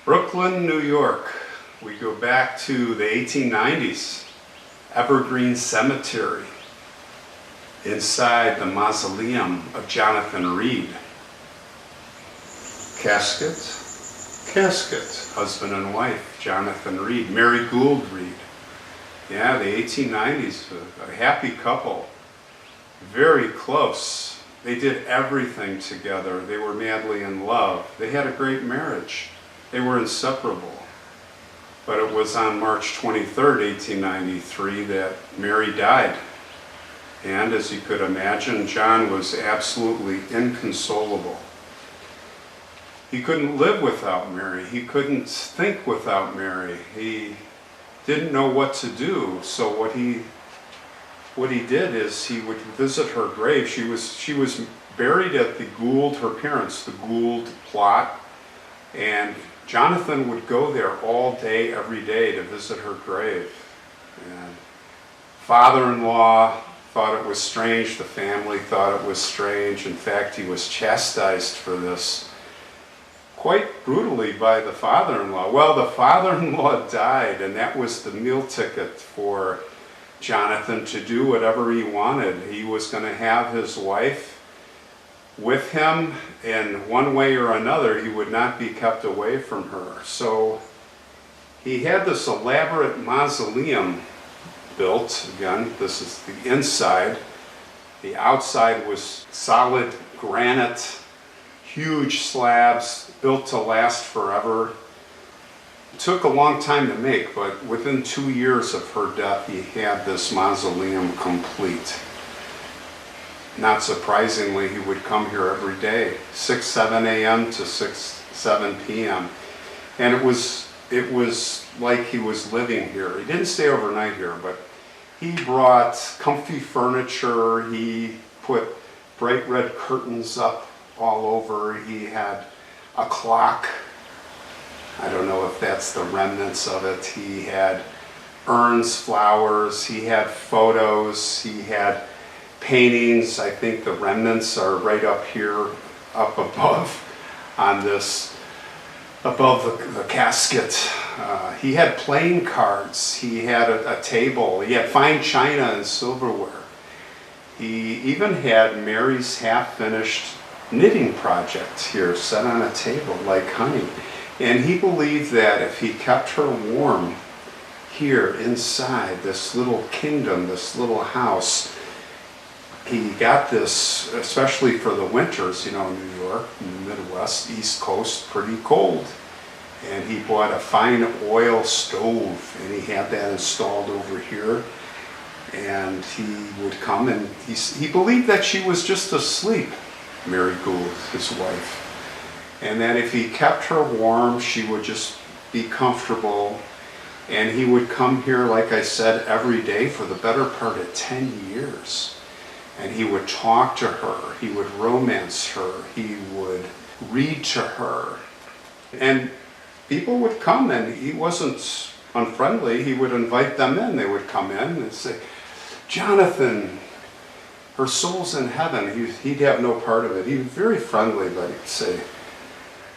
Brooklyn, New York. We go back to the 1890s. Evergreen Cemetery. Inside the mausoleum of Jonathan Reed. Casket. Husband and wife, Jonathan Reed. Mary Gould Reed. Yeah, the 1890s, a happy couple. Very close. They did everything together. They were madly in love. They had a great marriage. They were inseparable. But it was on March 23rd, 1893 that Mary died. And as you could imagine, John was absolutely inconsolable. He couldn't live without Mary. He couldn't think without Mary. He didn't know what to do. So what he did is he would visit her grave. She was buried at the Gould, her parents, the Gould plot, and Jonathan would go there all day, every day to visit her grave. And father-in-law thought it was strange. The family thought it was strange. In fact, he was chastised for this quite brutally by the father-in-law. Well, the father-in-law died, and that was the meal ticket for Jonathan to do whatever he wanted. He was going to have his wife with him, and one way or another he would not be kept away from her. So he had this elaborate mausoleum built. Again, this is the inside. The outside was solid granite, huge slabs built to last forever. It took a long time to make, but within 2 years of her death he had this mausoleum complete. Not surprisingly, he would come here every day, 6, 7 a.m. to 6, 7 p.m. And it was like he was living here. He didn't stay overnight here, but he brought comfy furniture. He put bright red curtains up all over. He had a clock. I don't know if that's the remnants of it. He had urns, flowers. He had photos. He had paintings. I think the remnants are right up here, up above on this, above the casket. He had playing cards. He had a table. He had fine china and silverware. He even had Mary's half-finished knitting project here set on a table like honey. And he believed that if he kept her warm here inside this little kingdom, this little house, he got this, especially for the winters, you know, New York, Midwest, East Coast, pretty cold. And he bought a fine oil stove, and he had that installed over here. And he would come, and he believed that she was just asleep, Mary Gould, his wife. And that if he kept her warm, she would just be comfortable. And he would come here, like I said, every day for the better part of 10 years. And he would talk to her, he would romance her, he would read to her. And people would come, and he wasn't unfriendly. He would invite them in. They would come in and say, "Jonathan, her soul's in heaven." He'd have no part of it. He was very friendly, but he'd say,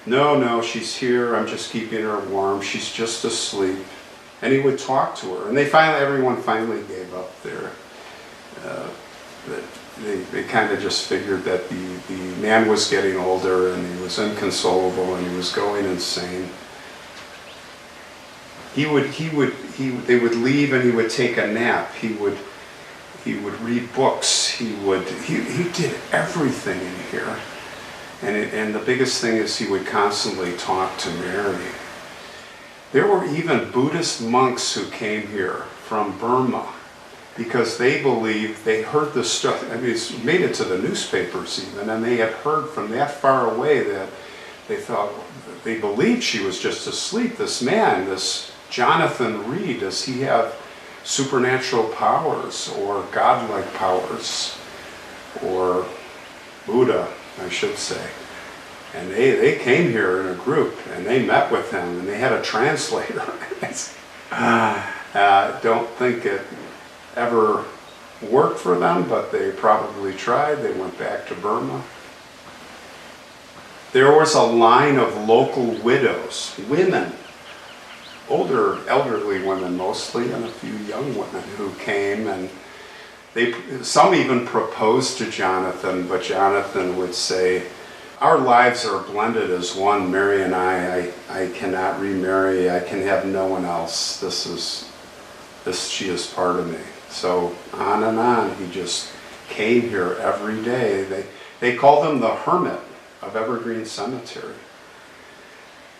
no, she's here. I'm just keeping her warm. She's just asleep. And he would talk to her. And everyone finally gave up there. They kind of just figured that the man was getting older, and he was inconsolable, and he was going insane. They would leave, and he would take a nap. He would read books. He did everything in here. And the biggest thing is he would constantly talk to Mary. There were even Buddhist monks who came here from Burma because they believed, they heard the stuff, I mean, it made it to the newspapers even, and they had heard from that far away that they believed she was just asleep. This man, this Jonathan Reed, does he have supernatural powers or godlike powers, or Buddha, I should say. And they came here in a group, and they met with him, and they had a translator. Don't think it ever worked for them, but they probably tried. They went back to Burma. there was a line of local widows, women, older, elderly women mostly, and a few young women who came, and some even proposed to Jonathan, but Jonathan would say, our lives are blended as one, Mary and I cannot remarry, I can have no one else. She is part of me. So on and on, he just came here every day. They called him the hermit of Evergreen Cemetery.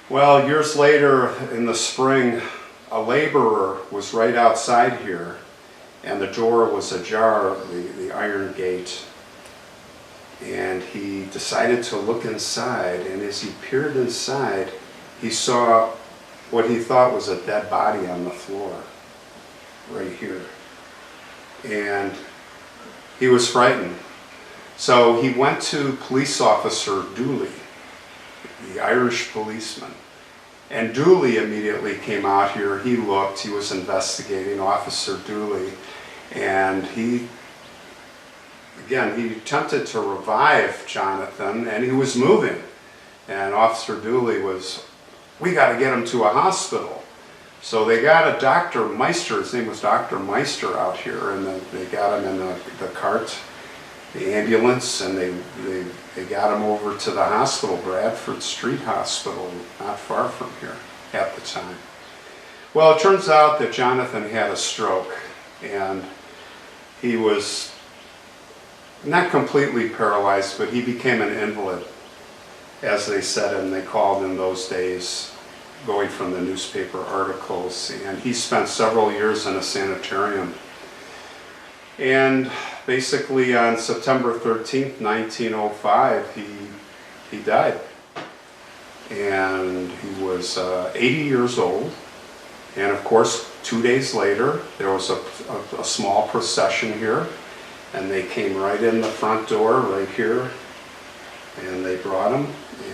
Well, years later in the spring, a laborer was right outside here, and the door was ajar, the iron gate. And he decided to look inside, and as he peered inside, he saw what he thought was a dead body on the floor, right here. And he was frightened. So he went to police officer Dooley, the Irish policeman. And Dooley immediately came out here. He looked, he was investigating, Officer Dooley, and he attempted to revive Jonathan, and he was moving. And Officer Dooley we got to get him to a hospital. So they got a Dr. Meister, his name was Dr. Meister out here, and they got him in the cart, the ambulance, and they got him over to the hospital, Bradford Street Hospital, not far from here at the time. Well, it turns out that Jonathan had a stroke, and he was not completely paralyzed, but he became an invalid, as they said, and they called in those days, going from the newspaper articles. And he spent several years in a sanitarium. And basically on September 13th, 1905, he died. And he was 80 years old. And of course, 2 days later, there was a small procession here. And they came right in the front door, right here, and they brought him,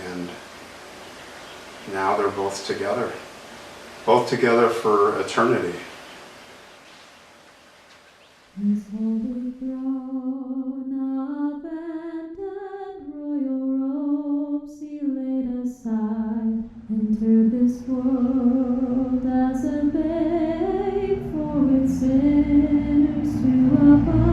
and now they're both together for eternity. His holy throne abandoned, royal robes he laid aside, entered this world as a babe for its sinners to abide.